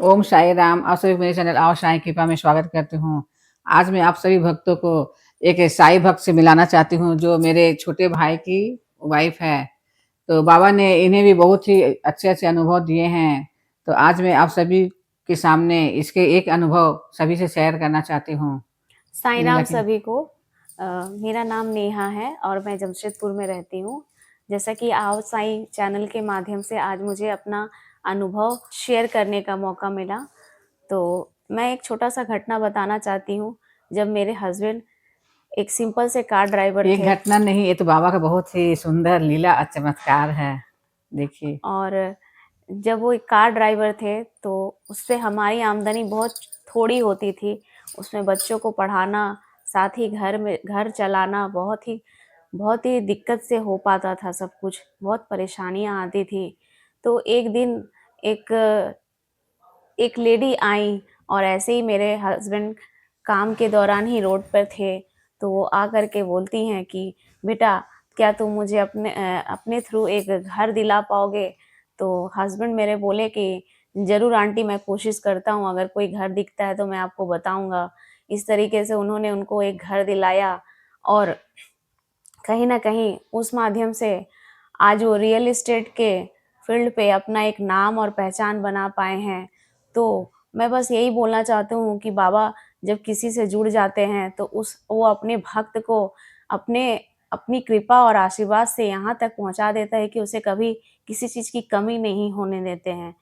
ओम साई राम। आप सभी मेरे चैनल आओ साई कृपा में स्वागत करती हूँ। आज मैं आप सभी भक्तों को एक साई भक्त से मिलाना चाहती हूँ जो मेरे छोटे भाई की वाइफ है। तो बाबा ने इन्हें भी बहुत ही अच्छे-अच्छे अनुभव दिए हैं। तो आज मैं आप सभी के सामने इसके एक अनुभव सभी से शेयर करना चाहती हूँ। साईं इन्हें राम लगे सभी को। मेरा नाम नेहा है और मैं जमशेदपुर में रहती हूँ। जैसा कि आओ साईं चैनल के माध्यम से आज मुझे अपना अनुभव शेयर करने का मौका मिला, तो मैं एक छोटा-सा घटना बताना चाहती हूँ। जब मेरे हस्बैंड एक सिंपल से कार ड्राइवर ये थे घटना नहीं, ये तो बाबा का बहुत ही सुंदर लीला चमत्कार है। देखिए। और जब वो एक कार ड्राइवर थे, तो उससे हमारी आमदनी बहुत थोड़ी होती थी। उसमें बच्चों को पढ़ाना, साथ ही घर चलाना बहुत ही दिक्कत से हो पाता था सब कुछ, बहुत परेशानियाँ आती थी। तो एक दिन एक एक लेडी आई और ऐसे ही मेरे हस्बैंड काम के दौरान ही रोड पर थे, तो वो आकर के बोलती हैं कि बेटा, क्या तुम मुझे अपने थ्रू एक घर दिला पाओगे? तो हस्बैंड मेरे बोले कि ज़रूर आंटी, मैं कोशिश करता हूँ, अगर कोई घर दिखता है तो मैं आपको बताऊँगा। इस तरीके से उन्होंने उनको एक घर दिलाया और कहीं न कहीं उस माध्यम से आज वो रियल एस्टेट के फ़ील्ड पे अपना एक नाम और पहचान बना पाए हैं। तो मैं बस यही बोलना चाहती हूँ कि बाबा जब किसी से जुड़ जाते हैं तो उस वो अपने भक्त को अपने अपनी कृपा और आशीर्वाद से यहाँ तक पहुँचा देता है कि उसे कभी किसी चीज़ की कमी नहीं होने देते हैं।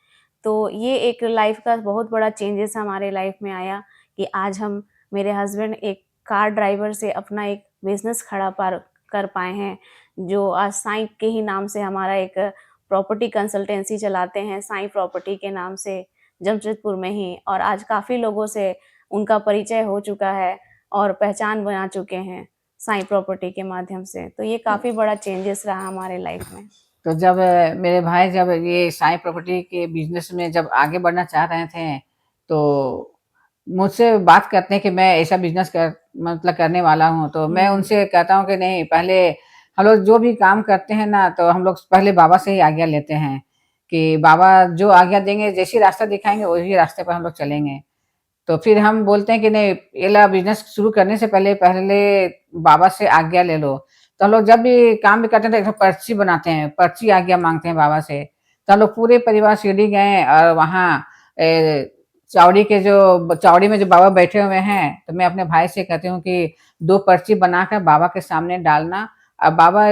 तो ये एक लाइफ़ का बहुत बड़ा चेंजेस हमारे लाइफ़ में आया कि आज हम मेरे हस्बैंड एक कार ड्राइवर से अपना एक बिज़नेस खड़ा पार कर पाए हैं, जो आज साईं के ही नाम से हमारा एक प्रॉपर्टी कंसल्टेंसी चलाते हैं, साईं प्रॉपर्टी के नाम से, जमशेदपुर में ही। और आज काफ़ी लोगों से उनका परिचय हो चुका है और पहचान बना चुके हैं साईं प्रॉपर्टी के माध्यम से। तो ये काफ़ी बड़ा चेंजेस रहा हमारे लाइफ में। तो जब मेरे भाई जब ये साई प्रॉपर्टी के बिजनेस में जब आगे बढ़ना चाह रहे थे, तो मुझसे बात करते हैं कि मैं ऐसा बिजनेस मतलब करने वाला हूँ। तो मैं उनसे कहता हूँ कि नहीं, पहले हम लोग जो भी काम करते हैं ना, तो हम लोग पहले बाबा से ही आज्ञा लेते हैं कि बाबा जो आज्ञा देंगे, जैसी रास्ता दिखाएंगे वही रास्ते पर हम लोग चलेंगे। तो फिर हम बोलते हैं कि नहीं, ये ला बिज़नेस शुरू करने से पहले पहले बाबा से आज्ञा ले लो। तो हम लोग जब भी काम भी करते हैं तो एक ठो पर्ची बनाते हैं, पर्ची आज्ञा माँगते हैं बाबा से। तो हम लोग पूरे परिवार शिरडी गए और वहाँ चावड़ी में जो बाबा बैठे हुए हैं, तो मैं अपने भाई से कहती हूँ कि 2 पर्ची बनाकर बाबा के सामने डालना और बाबा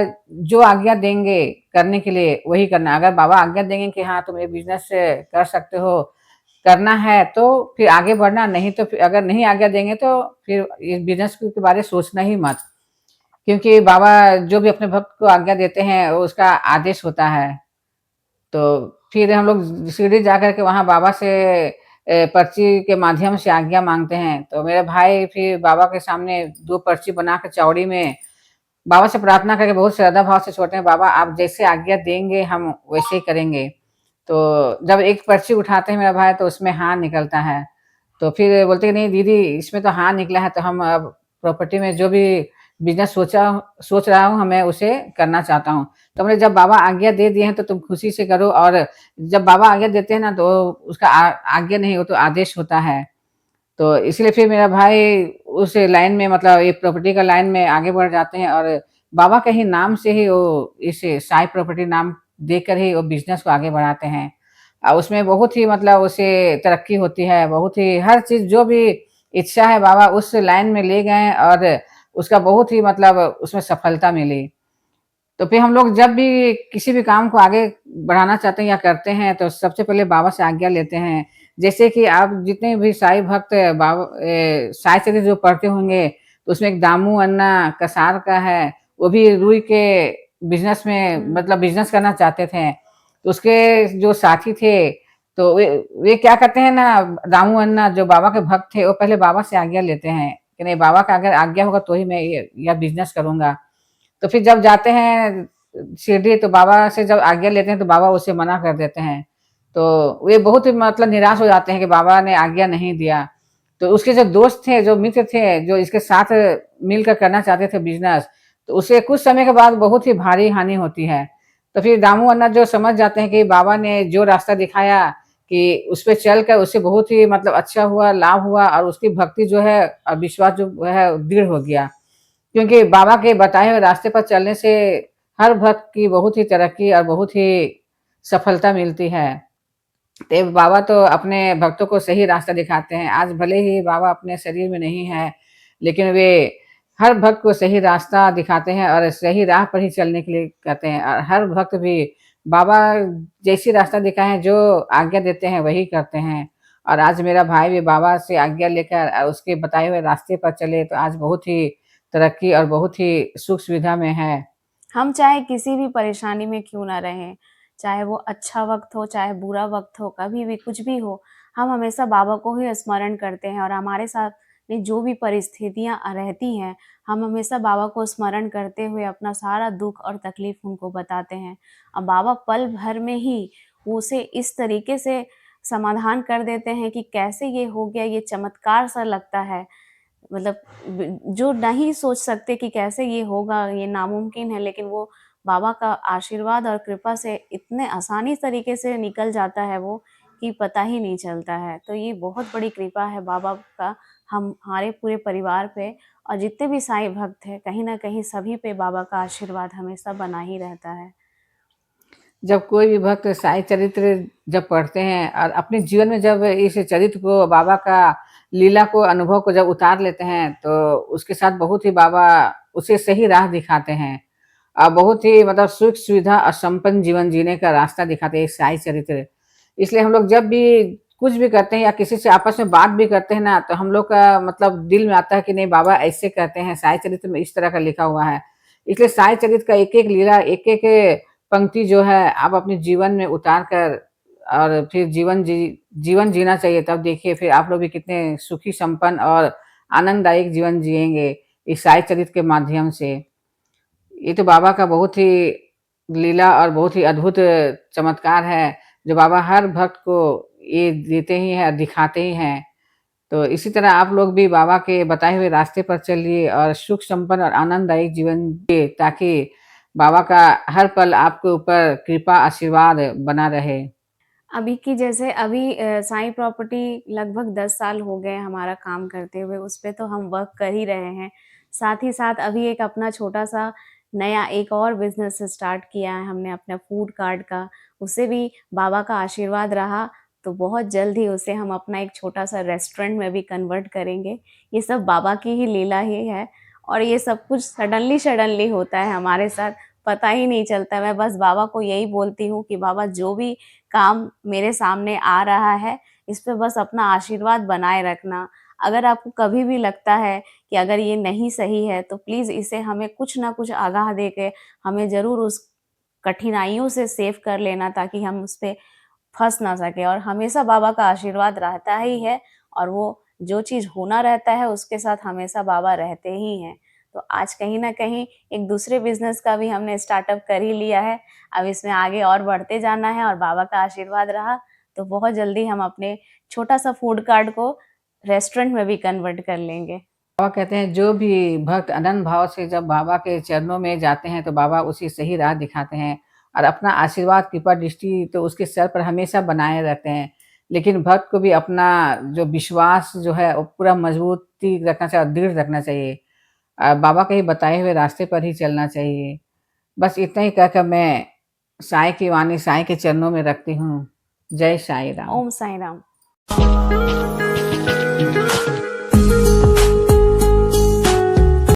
जो आज्ञा देंगे करने के लिए वही करना। अगर बाबा आज्ञा देंगे कि हाँ, तुम ये बिज़नेस कर सकते हो, करना है तो फिर आगे बढ़ना, नहीं तो फिर अगर नहीं आज्ञा देंगे तो फिर इस बिज़नेस के बारे में सोचना ही मत। क्योंकि बाबा जो भी अपने भक्त को आज्ञा देते हैं वो उसका आदेश होता है। तो फिर हम लोग शिरडी जाकर के वहाँ बाबा से पर्ची के माध्यम से आज्ञा माँगते हैं। तो मेरे भाई फिर बाबा के सामने 2 पर्ची बना के चावड़ी में बाबा से प्रार्थना करके बहुत श्रद्धा भाव से छोड़ते हैं, बाबा आप जैसे आज्ञा देंगे हम वैसे ही करेंगे। तो जब एक पर्ची उठाते हैं मेरा भाई तो उसमें हाँ निकलता है। तो फिर बोलते हैं नहीं दीदी, इसमें तो हाँ निकला है, तो हम अब प्रॉपर्टी में जो भी बिज़नेस सोच रहा हूँ मैं उसे करना चाहता हूँ। तो हमने जब बाबा आज्ञा दे दिए हैं तो तुम खुशी से करो, और जब बाबा आज्ञा देते हैं ना तो उसका आज्ञा नहीं, वो तो आदेश होता है। तो इसलिए फिर मेरा भाई उस लाइन में, मतलब ये प्रॉपर्टी का लाइन में आगे बढ़ जाते हैं और बाबा के ही नाम से ही वो इस साई प्रॉपर्टी नाम देकर ही वो बिज़नेस को आगे बढ़ाते हैं। उसमें बहुत ही मतलब उसे तरक्की होती है, बहुत ही हर चीज़ जो भी इच्छा है बाबा उस लाइन में ले गए और उसका बहुत ही मतलब उसमें सफलता मिली। तो फिर हम लोग जब भी किसी भी काम को आगे बढ़ाना चाहते हैं या करते हैं तो सबसे पहले बाबा से आज्ञा लेते हैं। जैसे कि आप जितने भी साईं भक्त साई चरित्र जो पढ़ते होंगे, तो उसमें एक दामू अन्ना कसार का है, वो भी रुई के बिज़नेस में मतलब बिज़नेस करना चाहते थे। तो उसके जो साथी थे, तो वे क्या करते हैं ना, दामू अन्ना जो बाबा के भक्त थे, वो पहले बाबा से आज्ञा लेते हैं कि नहीं, बाबा का अगर आज्ञा होगा तो ही मैं ये यह बिज़नेस करूँगा। तो फिर जब जाते हैं शिरडी तो बाबा से जब आज्ञा लेते हैं तो बाबा उसे मना कर देते हैं। तो वे बहुत ही मतलब निराश हो जाते हैं कि बाबा ने आज्ञा नहीं दिया। तो उसके जो दोस्त थे, जो मित्र थे, जो इसके साथ मिलकर करना चाहते थे बिज़नेस, तो उसे कुछ समय के बाद बहुत ही भारी हानि होती है। तो फिर दामू अन्ना जो समझ जाते हैं कि बाबा ने जो रास्ता दिखाया कि उस पे चलकर उससे बहुत ही मतलब अच्छा हुआ, लाभ हुआ और उसकी भक्ति जो है विश्वास जो है दृढ़ हो गया। क्योंकि बाबा के बताए हुए रास्ते पर चलने से हर भक्त की बहुत ही तरक्की और बहुत ही सफलता मिलती है। ते बाबा तो अपने भक्तों को सही रास्ता दिखाते हैं। आज भले ही बाबा अपने शरीर में नहीं है, लेकिन वे हर भक्त को सही रास्ता दिखाते हैं और सही राह पर ही चलने के लिए कहते हैं और हर भक्त भी बाबा जैसी रास्ता दिखाएँ, जो आज्ञा देते हैं, वही करते हैं। और आज मेरा भाई भी बाबा से आज्ञा लेकर उसके बताए हुए रास्ते पर चले, तो आज बहुत ही तरक्की और बहुत ही सुख-सुविधा में है। हम चाहे किसी भी परेशानी में क्यों ना रहें, चाहे वो अच्छा वक़्त हो, चाहे बुरा वक़्त हो, कभी भी कुछ भी हो, हम हमेशा बाबा को ही स्मरण करते हैं और हमारे साथ में जो भी परिस्थितियाँ रहती हैं, हम हमेशा बाबा को स्मरण करते हुए अपना सारा दुःख और तकलीफ़ उनको बताते हैं। अब बाबा पल भर में ही उसे इस तरीके से समाधान कर देते हैं कि कैसे ये हो गया, ये चमत्कार सा लगता है। मतलब जो नहीं सोच सकते कि कैसे ये होगा, ये नामुमकिन है, लेकिन वो बाबा का आशीर्वाद और कृपा से इतने आसानी तरीके से निकल जाता है वो कि पता ही नहीं चलता है। तो ये बहुत बड़ी कृपा है बाबा का हमारे पूरे परिवार पे और जितने भी साईं भक्त हैं, कहीं न कहीं सभी पे बाबा का आशीर्वाद हमेशा बना ही रहता है। जब कोई भी भक्त साईं चरित्र जब पढ़ते हैं और अपने जीवन में जब इस चरित्र को बाबा का लीला को अनुभव को जब उतार लेते हैं, तो उसके साथ बहुत ही बाबा उसे सही राह दिखाते हैं। बहुत ही मतलब सुख सुविधा और संपन्न जीवन जीने का रास्ता दिखाते हैं साईं चरित्र। इसलिए हम लोग जब भी कुछ भी करते हैं या किसी से आपस में बात भी करते हैं ना, तो हम लोग का मतलब दिल में आता है कि नहीं बाबा ऐसे कहते हैं, साईं चरित्र में इस तरह का लिखा हुआ है। इसलिए साईं चरित्र का एक-एक लीला, एक-एक पंक्ति जो है आप अपने जीवन में उतार कर और फिर जीवन जीना चाहिए, तब देखिए फिर आप लोग भी कितने सुखी, संपन्न और आनंददायक जीवन जिएँगे, इस साई चरित्र के माध्यम से। ये तो बाबा का बहुत ही लीला और बहुत ही अद्भुत चमत्कार है, जो बाबा हर भक्त को ये देते ही हैं, दिखाते ही हैं। तो इसी तरह आप लोग भी बाबा के बताए हुए रास्ते पर चलिए और सुख संपन्न और आनंददायी जीवन जिए, ताकि बाबा का हर पल आपके ऊपर कृपा आशीर्वाद बना रहे। अभी की जैसे अभी साईं प्रॉपर्टी लगभग 10 साल हो गए हमारा काम करते हुए, उस पे तो हम वर्क कर ही रहे हैं। साथ ही साथ अभी एक अपना छोटा-सा नया एक और बिज़नेस स्टार्ट किया है हमने अपना फूड कार्ट का, उससे भी बाबा का आशीर्वाद रहा, तो बहुत जल्द ही उसे हम अपना एक छोटा-सा रेस्टोरेंट में भी कन्वर्ट करेंगे। ये सब बाबा की ही लीला ही है और ये सब कुछ सडनली होता है हमारे साथ, पता ही नहीं चलता। मैं बस बाबा को यही बोलती हूँ कि बाबा जो भी काम मेरे सामने आ रहा है, इस पे बस अपना आशीर्वाद बनाए रखना। अगर आपको कभी भी लगता है कि अगर ये नहीं सही है, तो प्लीज़ इसे हमें कुछ ना कुछ आगाह दे के हमें ज़रूर उस कठिनाइयों से सेव कर लेना ताकि हम उस पे फँस ना सकें और हमेशा बाबा का आशीर्वाद रहता ही है और वो जो चीज़ होना रहता है, उसके साथ हमेशा बाबा रहते ही हैं। तो आज कहीं न कहीं एक दूसरे बिज़नेस का भी हमने स्टार्टअप कर ही लिया है। अब इसमें आगे और बढ़ते जाना है और बाबा का आशीर्वाद रहा, तो बहुत जल्दी हम अपने छोटा-सा फूड कार्ट को रेस्टोरेंट में भी कन्वर्ट कर लेंगे। बाबा कहते हैं जो भी भक्त अनन्य भाव से जब बाबा के चरणों में जाते हैं, तो बाबा उसे सही राह दिखाते हैं और अपना आशीर्वाद कृपा दृष्टि तो उसके सर पर हमेशा बनाए रहते हैं। लेकिन भक्त को भी अपना जो विश्वास जो है वो पूरा मजबूती रखना चाहिए और दृढ़ रखना चाहिए। बाबा के ही बताए हुए रास्ते पर ही चलना चाहिए। बस इतना ही कहकर मैं साईं की वाणी साईं के चरणों में रखती हूँ। जय साईं राम। ओम साईं राम।